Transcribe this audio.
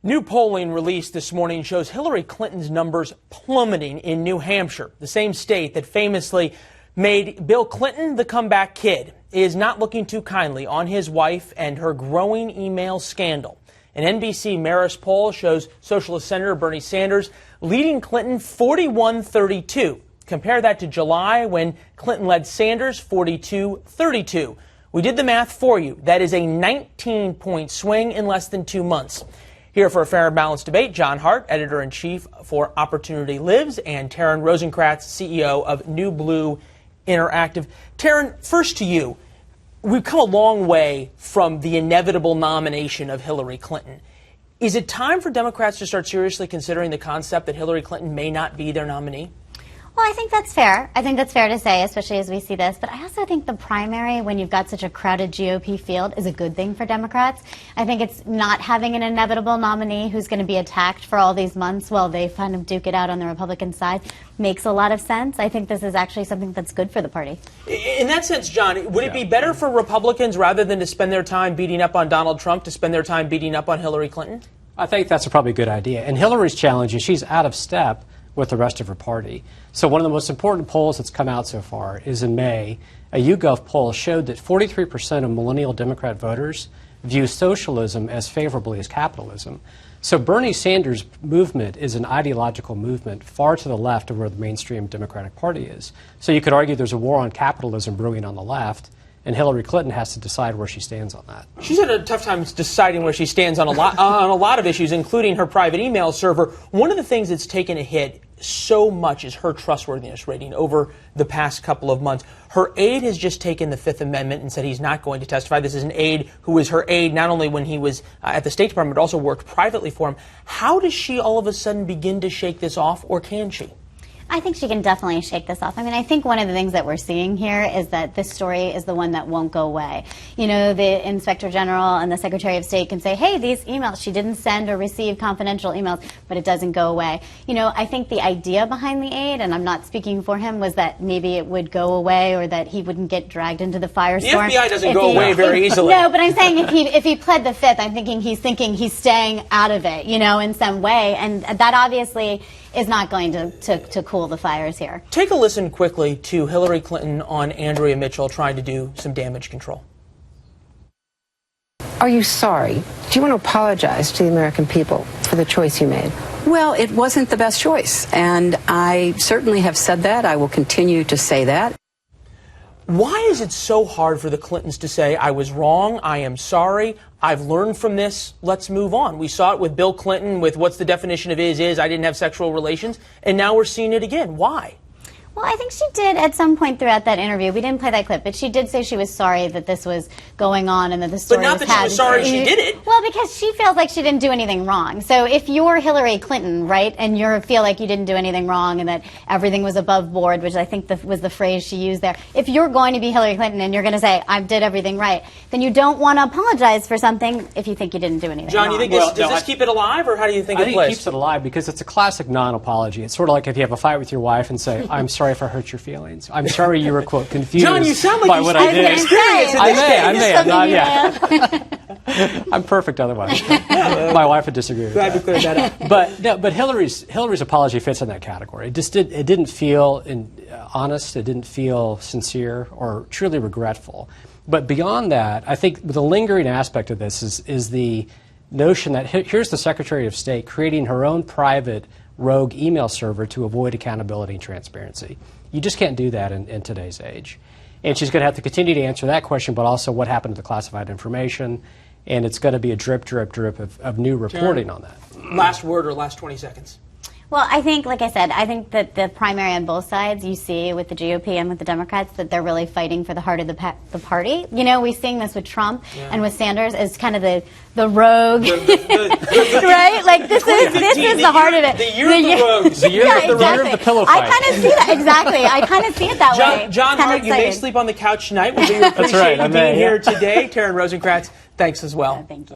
New polling released this morning shows Hillary Clinton's numbers plummeting in New Hampshire. The same state that famously made Bill Clinton the comeback kid is not looking too kindly on his wife and her growing email scandal. An NBC Marist poll shows Socialist Senator Bernie Sanders leading Clinton 41-32. Compare that to July when Clinton led Sanders 42-32. We did the math for you. That is a 19-point swing in less than 2 months. Here for a fair and balanced debate, John Hart, editor-in-chief for Opportunity Lives, and Taryn Rosenkratz, CEO of New Blue Interactive. Taryn, first to you. We've come a long way from the inevitable nomination of Hillary Clinton. Is it time for Democrats to start seriously considering the concept that Hillary Clinton may not be their nominee? Well, I think that's fair. I think that's fair to say, especially as we see this. But I also think the primary, when you've got such a crowded GOP field, is a good thing for Democrats. I think it's not having an inevitable nominee who's going to be attacked for all these months while they kind of duke it out on the Republican side makes a lot of sense. I think this is actually something that's good for the party. In that sense, John, would it be better for Republicans, rather than to spend their time beating up on Donald Trump, to spend their time beating up on Hillary Clinton? I think that's probably a good idea. And Hillary's challenge is she's out of step with the rest of her party. So one of the most important polls that's come out so far is in May. A YouGov poll showed that 43% of millennial Democrat voters view socialism as favorably as capitalism. So Bernie Sanders' movement is an ideological movement far to the left of where the mainstream Democratic Party is. So you could argue there's a war on capitalism brewing on the left, and Hillary Clinton has to decide where she stands on that. She's had a tough time deciding where she stands on a lot of issues, including her private email server. One of the things that's taken a hit so much is her trustworthiness rating over the past couple of months. Her aide has just taken the Fifth Amendment and said he's not going to testify. This is an aide who was her aide not only when he was at the State Department, but also worked privately for him. How does she all of a sudden begin to shake this off, or can she? I think she can definitely shake this off. I mean, I think one of the things that we're seeing here is that this story is the one that won't go away. You know, the Inspector General and the Secretary of State can say, hey, these emails, she didn't send or receive confidential emails, but it doesn't go away. You know, I think the idea behind the aid, and I'm not speaking for him, was that maybe it would go away or that he wouldn't get dragged into the firestorm. The FBI doesn't go away very easily. No, but I'm saying if he pled the Fifth, I'm thinking he's staying out of it, you know, in some way. And that obviously is not going to cool the fires here. Take a listen quickly to Hillary Clinton on Andrea Mitchell trying to do some damage control. Are you sorry? Do you want to apologize to the American people for the choice you made? Well, it wasn't the best choice, and I certainly have said that. I will continue to say that. Why is it so hard for the Clintons to say, I was wrong, I am sorry, I've learned from this, let's move on? We saw it with Bill Clinton with what's the definition of is, I didn't have sexual relations, and now we're seeing it again. Why? Well, I think she did at some point throughout that interview. We didn't play that clip, but she did say she was sorry that this was going on and that the story was But not that she was sorry she did it. Well, because she feels like she didn't do anything wrong. So if you're Hillary Clinton, right, and you feel like you didn't do anything wrong and that everything was above board, which I think was the phrase she used there, if you're going to be Hillary Clinton and you're going to say, I did everything right, then you don't want to apologize for something if you think you didn't do anything John, wrong. you think does this keep it alive, or how do you think it plays? I think it keeps it alive because it's a classic non-apology. It's sort of like if you have a fight with your wife and say, I'm sorry if I hurt your feelings. I'm sorry you were, quote, confused John, you sound like by you what I did. I'm perfect otherwise. My wife would disagree with Glad that. we cleared that up. But Hillary's apology fits in that category. It didn't feel honest. It didn't feel sincere or truly regretful. But beyond that, I think the lingering aspect of this is the notion that here's the Secretary of State creating her own private rogue email server to avoid accountability and transparency. You just can't do that in today's age. And she's going to have to continue to answer that question, but also what happened to the classified information. And it's going to be a drip, drip, drip of new reporting on that. Last word or last 20 seconds. Well, I think, like I said, I think that the primary on both sides, you see with the GOP and with the Democrats, that they're really fighting for the heart of the party. You know, we're seeing this with Trump and with Sanders as kind of the rogue, right? Like this is the heart of it. The year of the rogues. The year of the pillow fight. I kind of see that, exactly. I kind of see it that way. John Hart, you may sleep on the couch tonight. We appreciate you being here today. Taryn Rosenkratz, thanks as well. Thank you.